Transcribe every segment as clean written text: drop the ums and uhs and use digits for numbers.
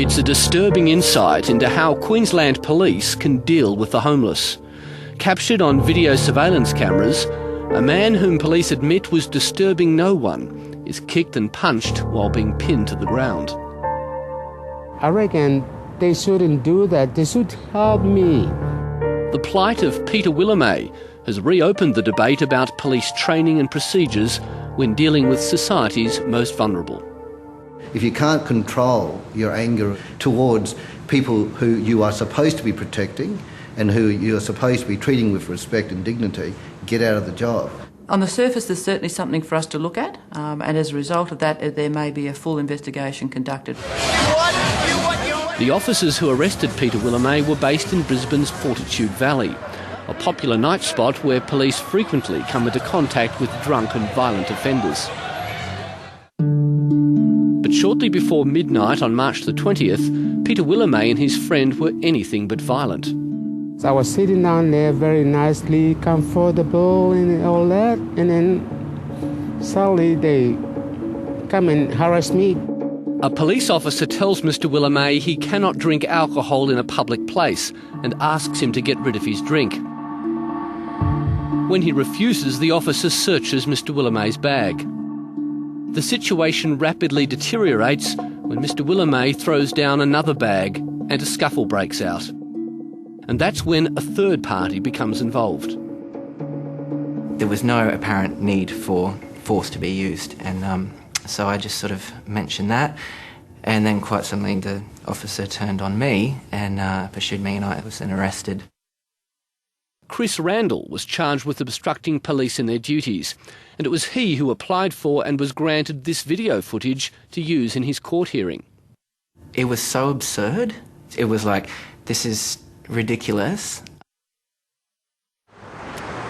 It's a disturbing insight into how Queensland Police can deal with the homeless. Captured on video surveillance cameras, a man whom police admit was disturbing no one is kicked and punched while being pinned to the ground. I reckon they shouldn't do that. They should help me. The plight of Peter Willamay has reopened the debate about police training and procedures when dealing with society's most vulnerable. If you can't control your anger towards people who you are supposed to be protecting and who you are supposed to be treating with respect and dignity, get out of the job. On the surface, there's certainly something for us to look at, and as a result of that, there may be a full investigation conducted. The officers who arrested Peter Willamay were based in Brisbane's Fortitude Valley, a popular night spot where police frequently come into contact with drunk and violent offenders. But shortly before midnight on March the 20th, Peter Willamay and his friend were anything but violent. So I was sitting down there very nicely, comfortable and all that, and then suddenly they come and harass me. A police officer tells Mr Willamay he cannot drink alcohol in a public place and asks him to get rid of his drink. When he refuses, the officer searches Mr Willamay's bag. The situation rapidly deteriorates when Mr Willamay throws down another bag and a scuffle breaks out. And that's when a third party becomes involved. There was no apparent need for force to be used, and so I just sort of mentioned that, and then quite suddenly the officer turned on me and pursued me, and I was then arrested. Chris Randall was charged with obstructing police in their duties, and it was he who applied for and was granted this video footage to use in his court hearing. It was so absurd. It was like, this is ridiculous.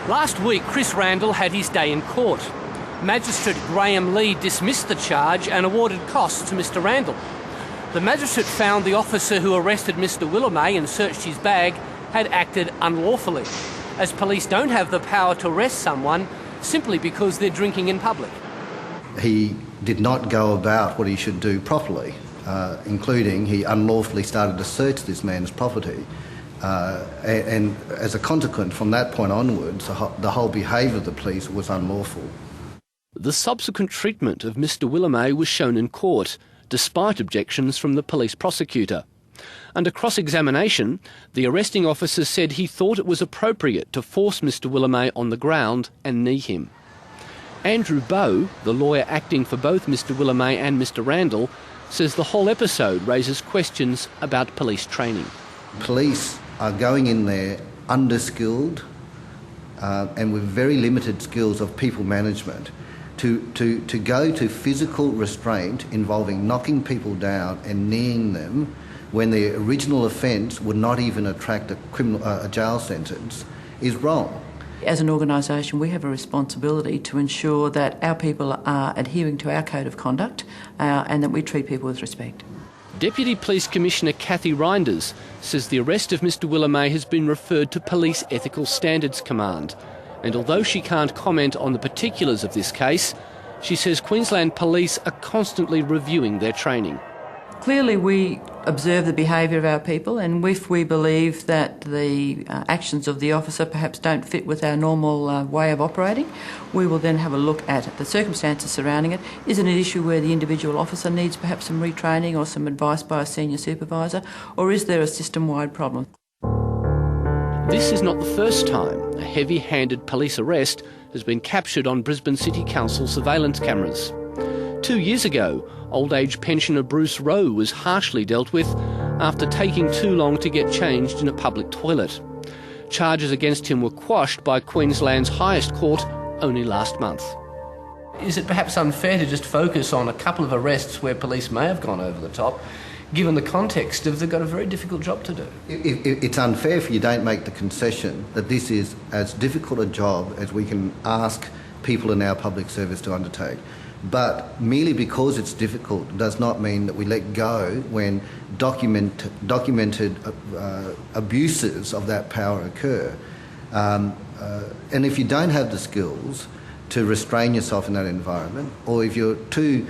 Last week, Chris Randall had his day in court. Magistrate Graham Lee dismissed the charge and awarded costs to Mr Randall. The magistrate found the officer who arrested Mr Willamay and searched his bag had acted unlawfully, as police don't have the power to arrest someone simply because they're drinking in public. He did not go about what he should do properly, including he unlawfully started to search this man's property. And as a consequence, from that point onwards, the whole behaviour of the police was unlawful. The subsequent treatment of Mr Willamay was shown in court, despite objections from the police prosecutor. Under cross-examination, the arresting officer said he thought it was appropriate to force Mr Willamay on the ground and knee him. Andrew Bowe, the lawyer acting for both Mr Willamay and Mr Randall, says the whole episode raises questions about police training. Police are going in there underskilled and with very limited skills of people management to go to physical restraint involving knocking people down and kneeing them when the original offence would not even attract a jail sentence is wrong. As an organisation, we have a responsibility to ensure that our people are adhering to our code of conduct and that we treat people with respect. Deputy Police Commissioner Kathy Reinders says the arrest of Mr Willamay has been referred to Police Ethical Standards Command, and although she can't comment on the particulars of this case, she says Queensland Police are constantly reviewing their training. Clearly we observe the behaviour of our people, and if we believe that the actions of the officer perhaps don't fit with our normal way of operating, we will then have a look at the circumstances surrounding it. Is it an issue where the individual officer needs perhaps some retraining or some advice by a senior supervisor, or is there a system-wide problem? This is not the first time a heavy-handed police arrest has been captured on Brisbane City Council surveillance cameras. 2 years ago, old-age pensioner Bruce Rowe was harshly dealt with after taking too long to get changed in a public toilet. Charges against him were quashed by Queensland's highest court only last month. Is it perhaps unfair to just focus on a couple of arrests where police may have gone over the top, given the context of they've got a very difficult job to do? It's unfair if you don't make the concession that this is as difficult a job as we can ask people in our public service to undertake. But merely because it's difficult does not mean that we let go when documented abuses of that power occur. And if you don't have the skills to restrain yourself in that environment, or if you're too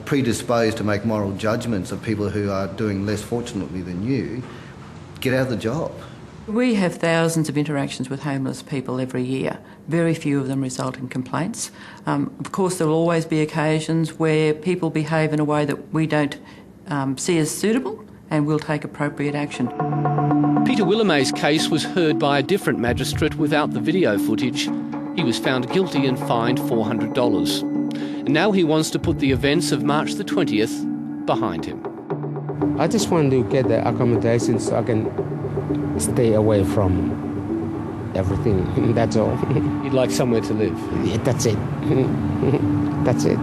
predisposed to make moral judgments of people who are doing less fortunately than you, get out of the job. We have thousands of interactions with homeless people every year. Very few of them result in complaints. Of course, there will always be occasions where people behave in a way that we don't see as suitable, and we'll take appropriate action. Peter Willamey's case was heard by a different magistrate without the video footage. He was found guilty and fined $400. And now he wants to put the events of March the 20th behind him. I just want to get the accommodation so I can stay away from everything. That's all. You'd like somewhere to live? Yeah, that's it. That's it.